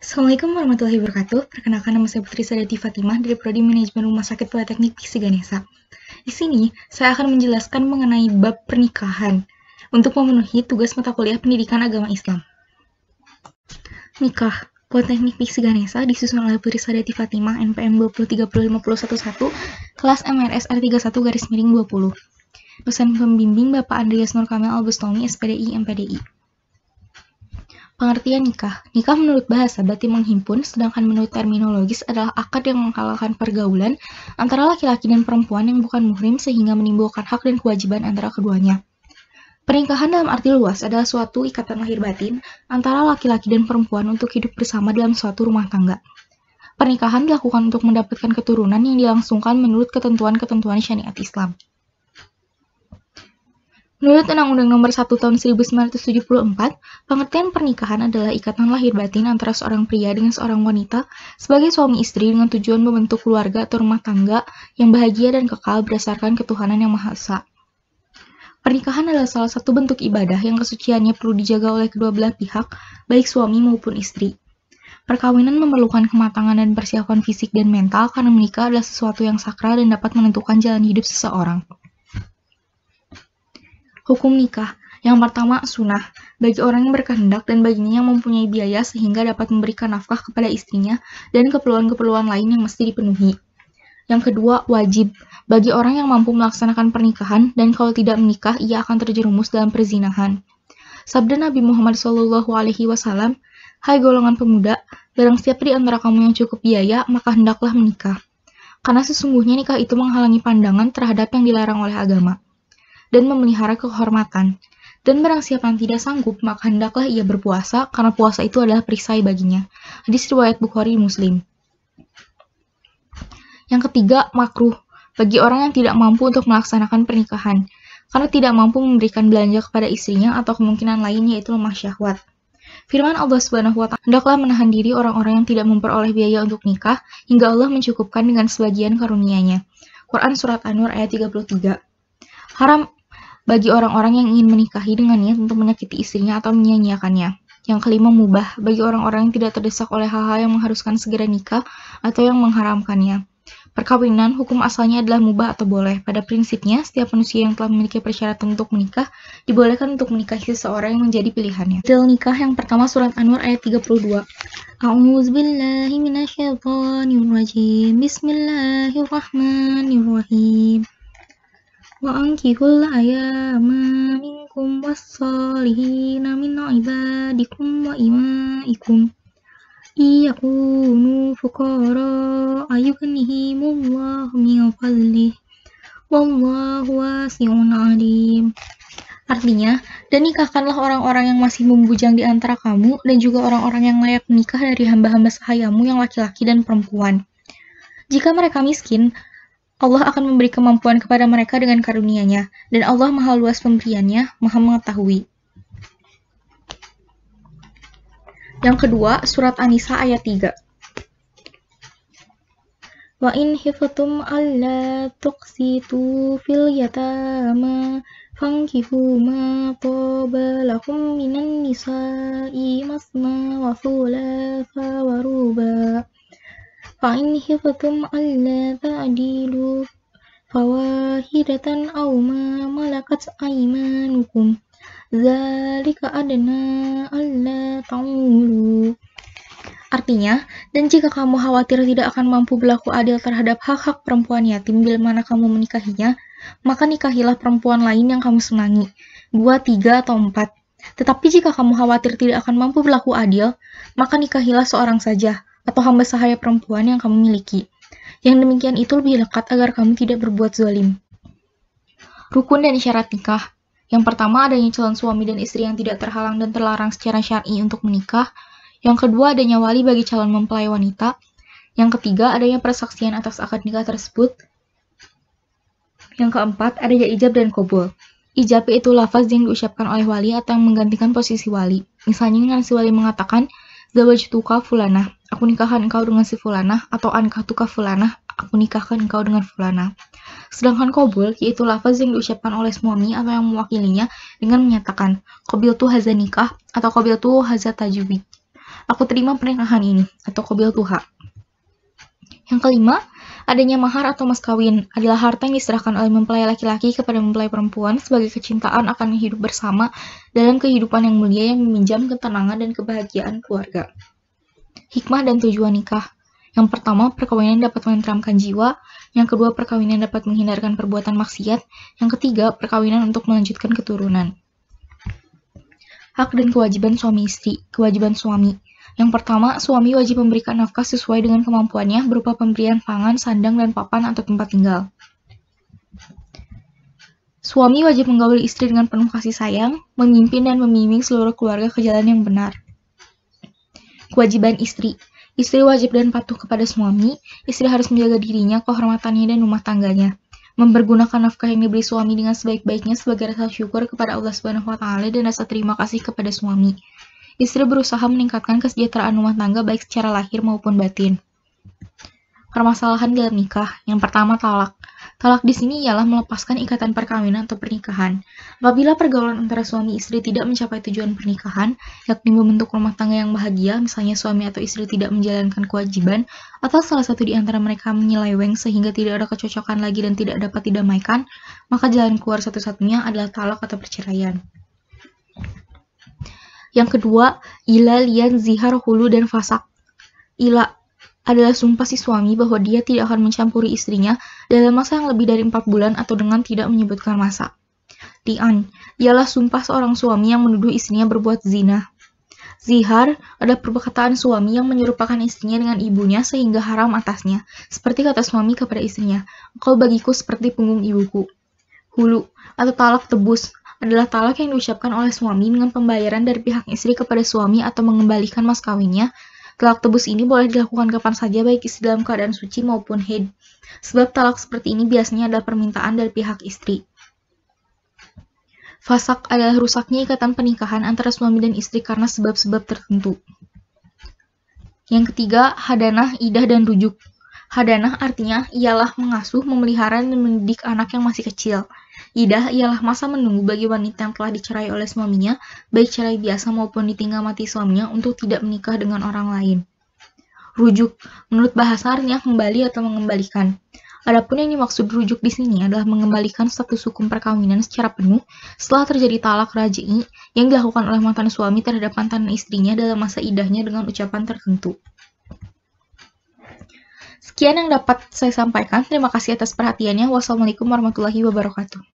Assalamualaikum warahmatullahi wabarakatuh. Perkenalkan, nama saya Putri Sadati Fatimah dari Prodi Manajemen Rumah Sakit Politeknik Piksi Ganesha. Di sini, saya akan menjelaskan mengenai bab pernikahan untuk memenuhi tugas mata kuliah Pendidikan Agama Islam. Nikah Politeknik Piksi Ganesha disusun oleh Putri Sadati Fatimah NPM 2030501 kelas MRS R31-20. Dosen pembimbing Bapak Andreas Nur Kamil Al-Bustami, SPDI, MPDI. Pengertian nikah. Nikah menurut bahasa berarti menghimpun, sedangkan menurut terminologis adalah akad yang menghalalkan pergaulan antara laki-laki dan perempuan yang bukan muhrim sehingga menimbulkan hak dan kewajiban antara keduanya. Pernikahan dalam arti luas adalah suatu ikatan lahir batin antara laki-laki dan perempuan untuk hidup bersama dalam suatu rumah tangga. Pernikahan dilakukan untuk mendapatkan keturunan yang dilangsungkan menurut ketentuan-ketentuan syariat Islam. Menurut Undang-Undang Nomor 1 Tahun 1974, pengertian pernikahan adalah ikatan lahir batin antara seorang pria dengan seorang wanita sebagai suami istri dengan tujuan membentuk keluarga atau rumah tangga yang bahagia dan kekal berdasarkan ketuhanan yang Maha Esa. Pernikahan adalah salah satu bentuk ibadah yang kesuciannya perlu dijaga oleh kedua belah pihak, baik suami maupun istri. Perkawinan memerlukan kematangan dan persiapan fisik dan mental karena menikah adalah sesuatu yang sakral dan dapat menentukan jalan hidup seseorang. Hukum nikah. Yang pertama, sunnah. Bagi orang yang berkehendak dan baginya yang mempunyai biaya sehingga dapat memberikan nafkah kepada istrinya dan keperluan-keperluan lain yang mesti dipenuhi. Yang kedua, wajib. Bagi orang yang mampu melaksanakan pernikahan dan kalau tidak menikah, ia akan terjerumus dalam perzinahan. Sabda Nabi Muhammad SAW, "Hai golongan pemuda, barang siapa di antara kamu yang cukup biaya, maka hendaklah menikah. Karena sesungguhnya nikah itu menghalangi pandangan terhadap yang dilarang oleh agama dan memelihara kehormatan. Dan barang siapa yang tidak sanggup, maka hendaklah ia berpuasa, karena puasa itu adalah perisai baginya." Hadis riwayat Bukhari Muslim. Yang ketiga, makruh. Bagi orang yang tidak mampu untuk melaksanakan pernikahan, karena tidak mampu memberikan belanja kepada istrinya atau kemungkinan lain yaitu lemah syahwat. Firman Allah Subhanahu wa Ta'ala, "Hendaklah menahan diri orang-orang yang tidak memperoleh biaya untuk nikah, hingga Allah mencukupkan dengan sebagian karunia-Nya." Quran Surat An-Nur ayat 33. Haram bagi orang-orang yang ingin menikahi dengan niat untuk menyakiti istrinya atau menyia-nyiakannya. Yang kelima, mubah. Bagi orang-orang yang tidak terdesak oleh hal-hal yang mengharuskan segera nikah atau yang mengharamkannya. Perkawinan, hukum asalnya adalah mubah atau boleh. Pada prinsipnya, setiap manusia yang telah memiliki persyaratan untuk menikah, dibolehkan untuk menikahi seseorang yang menjadi pilihannya. Detail nikah yang pertama, Surat An-Nur ayat 32. A'udzubillahi minasyaitonirrajim. Bismillahirrahmanirrahim. Wa ankihul ayama minkum wassalihina min ibadikum wa imaikum iyakunu fuqara ayughnihimullahu min fadlih wallahu wasi'un alim. Artinya, dan nikahkanlah orang-orang yang masih membujang di antara kamu dan juga orang-orang yang layak menikah dari hamba-hamba sahayamu yang laki-laki dan perempuan. Jika mereka miskin, Allah akan memberi kemampuan kepada mereka dengan karunia-Nya, dan Allah Maha Luas pemberiannya, Maha Mengetahui. Yang kedua, Surat An-Nisa ayat 3. Wa in khiftum alla tuqsitu fil yatama fankihu ma taba lakum minan nisa'i masna wa thulatha wa ruba'. Fa'in khiftum alla ta'dilu fawahidatan aw ma malakat aymanukum dzalika adna alla ta'ulu. Artinya, dan jika kamu khawatir tidak akan mampu berlaku adil terhadap hak-hak perempuan yatim bila mana kamu menikahinya, maka nikahilah perempuan lain yang kamu senangi, 2, 3, atau 4. Tetapi jika kamu khawatir tidak akan mampu berlaku adil, maka nikahilah seorang saja, atau hamba sahaya perempuan yang kamu miliki. Yang demikian itu lebih lekat agar kamu tidak berbuat zalim. Rukun dan syarat nikah. Yang pertama, adanya calon suami dan istri yang tidak terhalang dan terlarang secara syar'i untuk menikah. Yang kedua, adanya wali bagi calon mempelai wanita. Yang ketiga, adanya persaksian atas akad nikah tersebut. Yang keempat, adanya ijab dan qabul. Ijab itu lafaz yang diucapkan oleh wali atau yang menggantikan posisi wali. Misalnya dengan si wali mengatakan, "Zawajtuka fulanah," aku nikahkan engkau dengan si fulanah, atau "Ankahtuka fulanah," aku nikahkan engkau dengan fulanah. Sedangkan qabul yaitu lafaz yang diucapkan oleh suami atau yang mewakilinya dengan menyatakan qabiltu hadza nikah atau qabiltu hadza tajwid. Aku terima pernikahan ini, atau qabiltuha. Yang kelima, adanya mahar atau mas kawin adalah harta yang diserahkan oleh mempelai laki-laki kepada mempelai perempuan sebagai kecintaan akan hidup bersama dalam kehidupan yang mulia yang meminjam ketenangan dan kebahagiaan keluarga. Hikmah dan tujuan nikah. Yang pertama, perkawinan dapat menenteramkan jiwa. Yang kedua, perkawinan dapat menghindarkan perbuatan maksiat. Yang ketiga, perkawinan untuk melanjutkan keturunan. Hak dan kewajiban suami istri. Kewajiban suami. Yang pertama, suami wajib memberikan nafkah sesuai dengan kemampuannya berupa pemberian pangan, sandang, dan papan atau tempat tinggal. Suami wajib menggauli istri dengan penuh kasih sayang, memimpin dan membimbing seluruh keluarga ke jalan yang benar. Kewajiban istri. Istri wajib dan patuh kepada suami. Istri harus menjaga dirinya, kehormatannya, dan rumah tangganya. Mempergunakan nafkah yang diberi suami dengan sebaik-baiknya sebagai rasa syukur kepada Allah Subhanahu wa Ta'ala dan rasa terima kasih kepada suami. Istri berusaha meningkatkan kesejahteraan rumah tangga baik secara lahir maupun batin. Permasalahan dalam nikah. Yang pertama, talak. Talak di sini ialah melepaskan ikatan perkawinan atau pernikahan. Apabila pergaulan antara suami istri tidak mencapai tujuan pernikahan, yakni membentuk rumah tangga yang bahagia, misalnya suami atau istri tidak menjalankan kewajiban, atau salah satu di antara mereka menyeleweng sehingga tidak ada kecocokan lagi dan tidak dapat didamaikan, maka jalan keluar satu-satunya adalah talak atau perceraian. Yang kedua, ila, lian, zihar, hulu, dan fasak. Ila adalah sumpah si suami bahwa dia tidak akan mencampuri istrinya dalam masa yang lebih dari 4 bulan atau dengan tidak menyebutkan masa. Lian ialah sumpah seorang suami yang menuduh istrinya berbuat zina. Zihar adalah perkataan suami yang menyerupakan istrinya dengan ibunya sehingga haram atasnya, seperti kata suami kepada istrinya, "Engkau bagiku seperti punggung ibuku." Hulu atau talak tebus adalah talak yang diucapkan oleh suami dengan pembayaran dari pihak istri kepada suami atau mengembalikan mas kawinnya. Talak tebus ini boleh dilakukan kapan saja baik istri dalam keadaan suci maupun haid. Sebab talak seperti ini biasanya adalah permintaan dari pihak istri. Fasak adalah rusaknya ikatan pernikahan antara suami dan istri karena sebab-sebab tertentu. Yang ketiga, hadanah, idah, dan rujuk. Hadanah artinya ialah mengasuh, memelihara, dan mendidik anak yang masih kecil. Idah ialah masa menunggu bagi wanita yang telah dicerai oleh suaminya, baik cerai biasa maupun ditinggal mati suaminya untuk tidak menikah dengan orang lain. Rujuk, menurut bahasa artinya kembali atau mengembalikan. Adapun yang dimaksud rujuk di sini adalah mengembalikan status hukum perkawinan secara penuh setelah terjadi talak raj'i yang dilakukan oleh mantan suami terhadap mantan istrinya dalam masa idahnya dengan ucapan tertentu. Sekian yang dapat saya sampaikan. Terima kasih atas perhatiannya. Wassalamualaikum warahmatullahi wabarakatuh.